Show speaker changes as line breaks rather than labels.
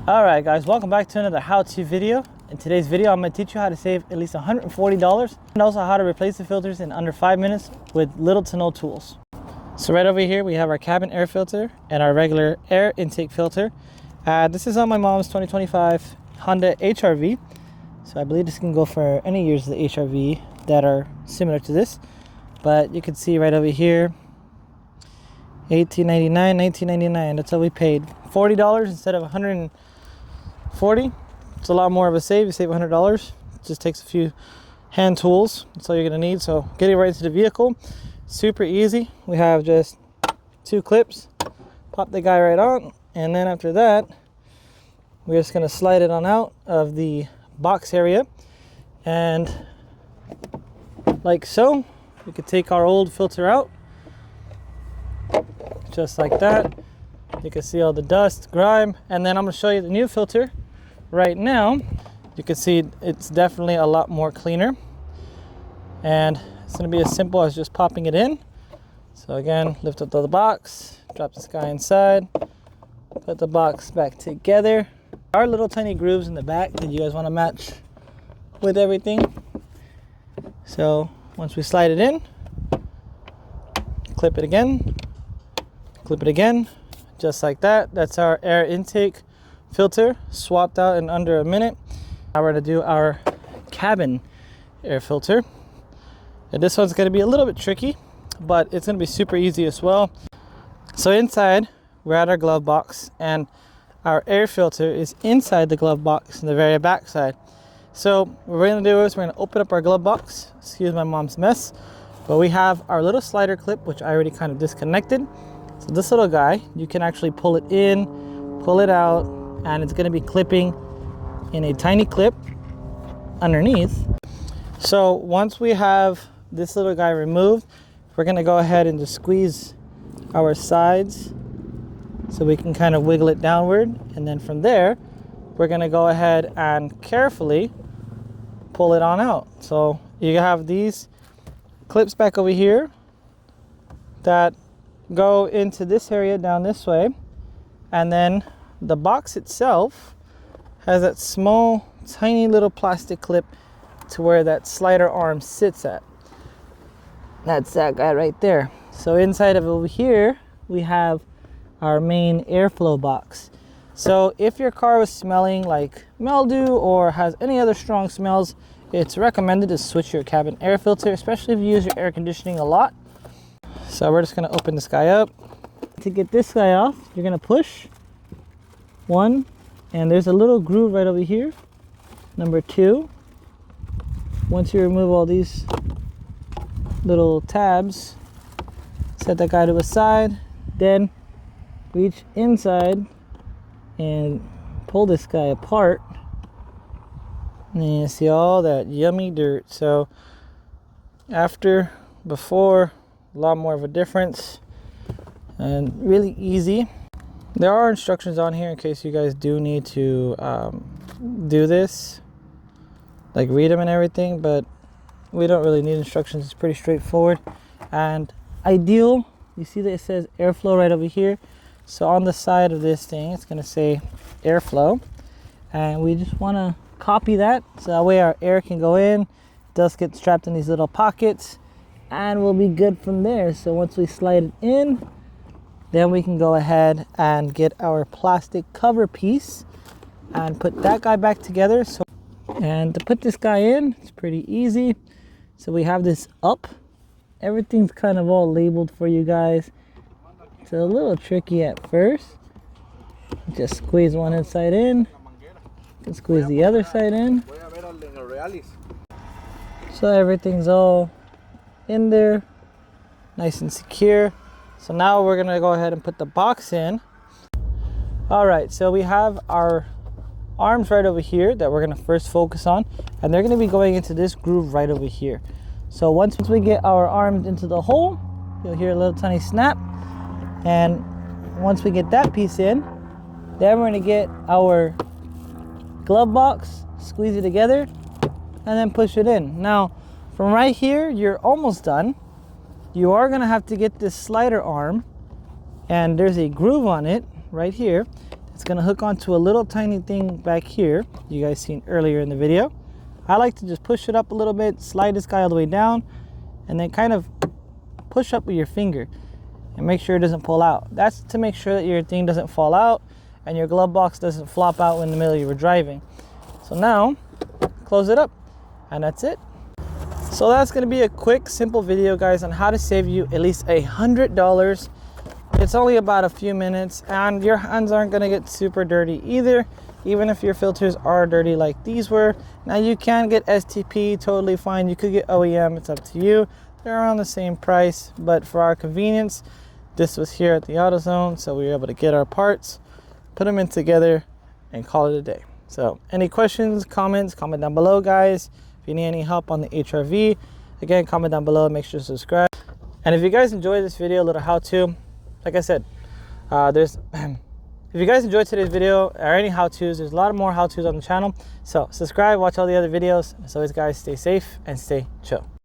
Alright guys, welcome back to another how-to video. In today's video, I'm going to teach you how to save at least $140 and also how to replace the filters in under 5 minutes with little to no tools. So right over here, we have our cabin air filter and our regular air intake filter. This is on my mom's 2025 Honda HRV. So I believe this can go for any years of the HRV that are similar to this. But you can see right over here, $18.99, $19.99. That's all we paid. $40 instead of $140. It's a lot more of a save. You save $100. It just takes a few hand tools. That's all you're gonna need. So getting right into the vehicle, super easy. We have just 2 clips. Pop the guy right on, and then after that, we're just gonna slide it on out of the box area, and like so, we could take our old filter out, just like that. You can see all the dust, grime, and then I'm gonna show you the new filter. Right now, you can see it's definitely a lot more cleaner, and it's gonna be as simple as just popping it in. So again, lift up the box, drop this guy inside, put the box back together. There are little tiny grooves in the back that you guys want to match with everything. So once we slide it in, clip it again, clip it again, just like that. That's our air intake filter swapped out in under a minute. Now we're going to do our cabin air filter, and this one's going to be a little bit tricky, but it's going to be super easy as well. So inside, we're at our glove box, and our air filter is inside the glove box in the very back side. So what we're going to do is we're going to open up our glove box. Excuse my mom's mess, but we have our little slider clip, which I already kind of disconnected. So this little guy, you can actually pull it in, pull it out, and it's going to be clipping in a tiny clip underneath. So once we have this little guy removed, we're going to go ahead and just squeeze our sides so we can kind of wiggle it downward, and then from there we're going to go ahead and carefully pull it on out. So you have these clips back over here that go into this area down this way, and then the box itself has that small tiny little plastic clip to where that slider arm sits at. That's that guy right there. So inside of over here we have our main airflow box. So if your car was smelling like mildew or has any other strong smells, it's recommended to switch your cabin air filter, especially if you use your air conditioning a lot. So we're just going to open this guy up. To get this guy off, you're going to push 1, and there's a little groove right over here. Number 2, once you remove all these little tabs, set that guy to the side, then reach inside and pull this guy apart, and you see all that yummy dirt. So before, a lot more of a difference, and really easy. There are instructions on here in case you guys do need to do this, like read them and everything, but we don't really need instructions. It's pretty straightforward and ideal. You see that it says airflow right over here. So on the side of this thing, it's going to say airflow, and we just want to copy that so that way our air can go in, dust gets trapped in these little pockets, and we'll be good from there. So once we slide it in, then we can go ahead and get our plastic cover piece and put that guy back together. And to put this guy in, it's pretty easy. So we have this up. Everything's kind of all labeled for you guys. It's a little tricky at first. Just squeeze one inside in. You can squeeze the other side in. So everything's all in there, nice and secure. So now we're gonna go ahead and put the box in. All right, so we have our arms right over here that we're gonna first focus on, and they're gonna be going into this groove right over here. So once we get our arms into the hole, you'll hear a little tiny snap, and once we get that piece in, then we're gonna get our glove box, squeeze it together, and then push it in. Now from right here, you're almost done. You are gonna have to get this slider arm, and there's a groove on it right here It's gonna hook onto a little tiny thing back here you guys seen earlier in the video. I like to just push it up a little bit, slide this guy all the way down, and then kind of push up with your finger and make sure it doesn't pull out. That's to make sure that your thing doesn't fall out and your glove box doesn't flop out in the middle of your driving. So now, close it up, and that's it. So that's gonna be a quick, simple video, guys, on how to save you at least $100. It's only about a few minutes, and your hands aren't gonna get super dirty either, even if your filters are dirty like these were. Now you can get STP, totally fine. You could get OEM, it's up to you. They're around the same price, but for our convenience, this was here at the AutoZone, so we were able to get our parts, put them in together, and call it a day. So any questions, comments, comment down below, guys. If you need any help on the HRV, again, comment down below, make sure to subscribe. And if you guys enjoyed this video, a little how-to, like I said, if you guys enjoyed today's video or any how-tos, there's a lot more how-tos on the channel. So subscribe, watch all the other videos. As always, guys, stay safe and stay chill.